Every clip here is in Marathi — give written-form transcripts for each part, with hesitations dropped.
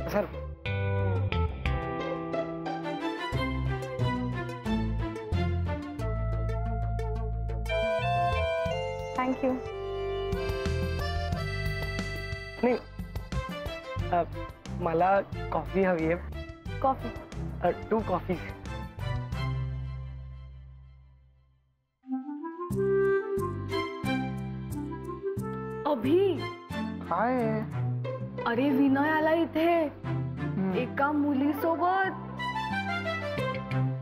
Sir thank you. नाही मला कॉफी हवी आहे. Coffee 2 coffee. अभि, काय अरे विनय आला इथे एका मुलीसोबत.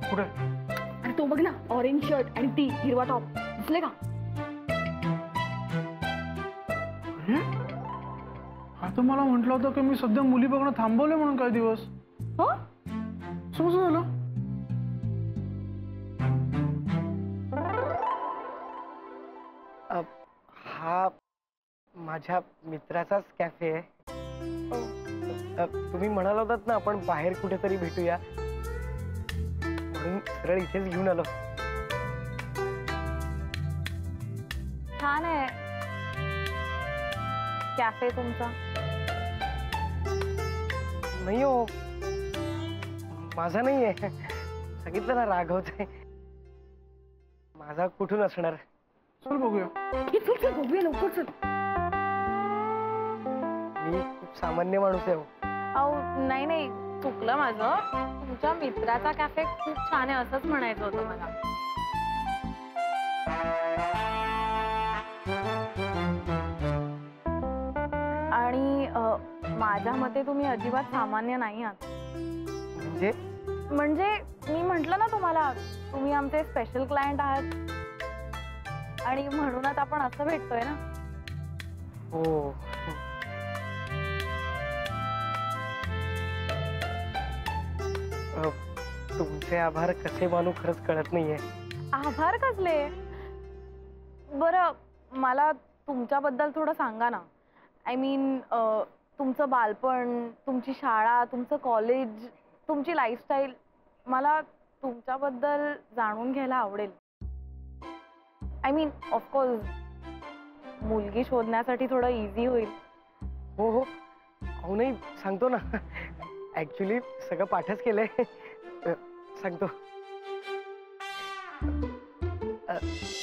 कुठे? आणि तो बघ ना, ऑरेंज शर्ट आणि ती हिरवा टॉप. दिसले का? आता मला म्हटलं होतं की मी सध्या मुली बघणं थांबवले म्हणून काही दिवस. हो, समजून झालं. हा माझ्या मित्राचाच कॅफे आहे. तुम्ही म्हणाला होतात ना आपण बाहेर कुठेतरी भेटूया, म्हणून सरळ इथेच घेऊन आलो. छान आहे कॅफे तुमचा. नाही हो, माझा नाही आहे. सांगितलं ना राघवच आहे. माझा कुठून असणार? चल बघूया. चल बघूया लवकर चल. मी खूप सामान्य माणूस आहे. अहो नाही नाही, चुकलं माझं. तुमच्या मित्राचा कॅफे खूप छान आहे असंच म्हणायचं होतं मला. आणि माझ्या मते तुम्ही अजिबात सामान्य नाही आहात. म्हणजे मी म्हटलं ना तुम्हाला, तुम्ही आमचे स्पेशल क्लायंट आहात आणि म्हणूनच आपण असं भेटतोय ना. हो. तुमचे आभार कसे मानू खरंच कळत नाहीये. आभार कसले? बरं मला तुमच्याबद्दल थोडं सांगा ना. आय मीन तुमचं बालपण, तुमची शाळा, तुमचं कॉलेज, तुमची लाईफस्टाईल. मला तुमच्याबद्दल जाणून घ्यायला आवडेल. आय मीन ऑफकोर्स मुलगी शोधण्यासाठी थोडं इझी होईल. हो हो, अहो नाही सांगतो ना. ऍक्च्युली सगळं पाठच केलंय. सांगतो.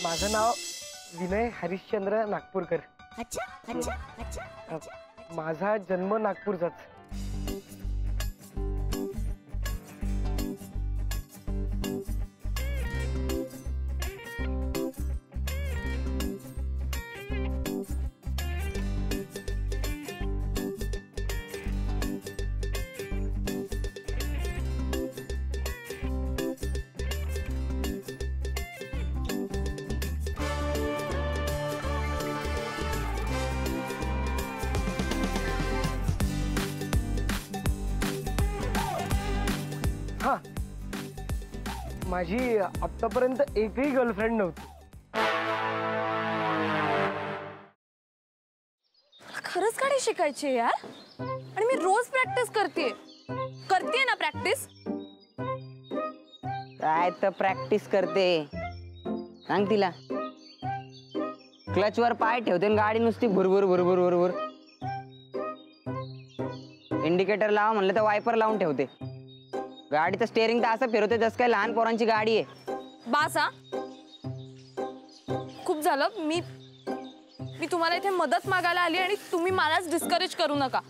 माझं नाव विनय हरिश्चंद्र नागपूरकर. अच्छा अच्छा अच्छा. माझा जन्म नागपूरचाच. हा, माझी आतापर्यंत एकही गर्लफ्रेंड नव्हती. खरंच गाडी शिकायची यार. आणि मी रोज प्रॅक्टिस करते ना प्रॅक्टिस. काय तर प्रॅक्टिस करते. सांग तिला. क्लचवर पाय ठेवते आणि गाडी नुसती भुरभुर भुरभुर भुरभुर. इंडिकेटर लावा म्हणलं तर वायपर लावून ठेवते. गाडीचं स्टेअरिंग तर असं फिरवते जसं काय लहान पोरांची गाडी आहे. बास हा, खूप झालं. मी तुम्हाला इथे मदत मागायला आली आणि तुम्ही मलाच डिस्करेज करू नका.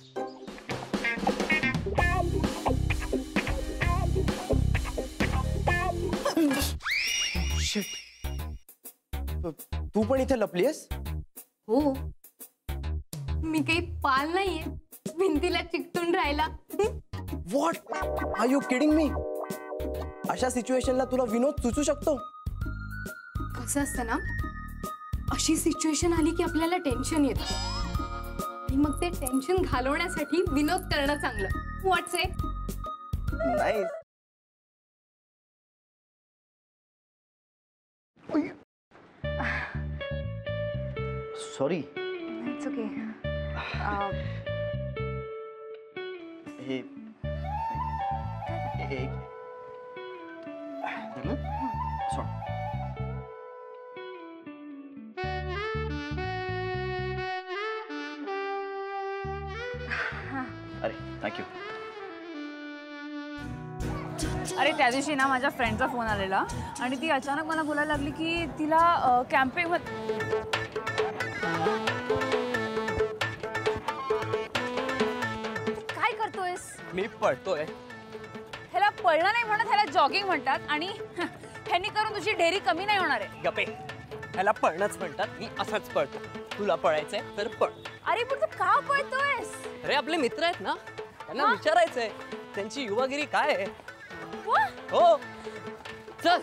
तू पण इथे लपलीस? हो, मी काही पाल नाहीये भिंतीला चिकटून राहिला. What are you kidding me? अशा सिच्युएशनला तुला विनोद सुचू शकतो? कसं असतं ना, अशी सिच्युएशन आली की आपल्याला टेन्शन येतं आणि मग ते टेन्शन घालवण्यासाठी विनोद करणं चांगलं. व्हॉट्स इट? नाही. सॉरी. It's okay. हे अरे थँक्यू. अरे त्या दिवशी ना माझ्या फ्रेंडचा फोन आलेला आणि ती अचानक मला बोलायला लागली की तिला कॅम्पिंग काय करतोयस? मी पळतोय. ह्याला पळणं नाही म्हणत, ह्याला जॉगिंग म्हणतात आणि ह्यांनी करून तुझी डेअरी कमी नाही होणार आहे. गपे, ह्याला पळणंच म्हणतात. मी असंच पळतो. तुला पळायचंय तर पळ. अरे पण तू का पळतोयस? अरे आपले मित्र आहेत ना, त्यांना विचारायचंय त्यांची युवागिरी काय आहे. वा, हो चल.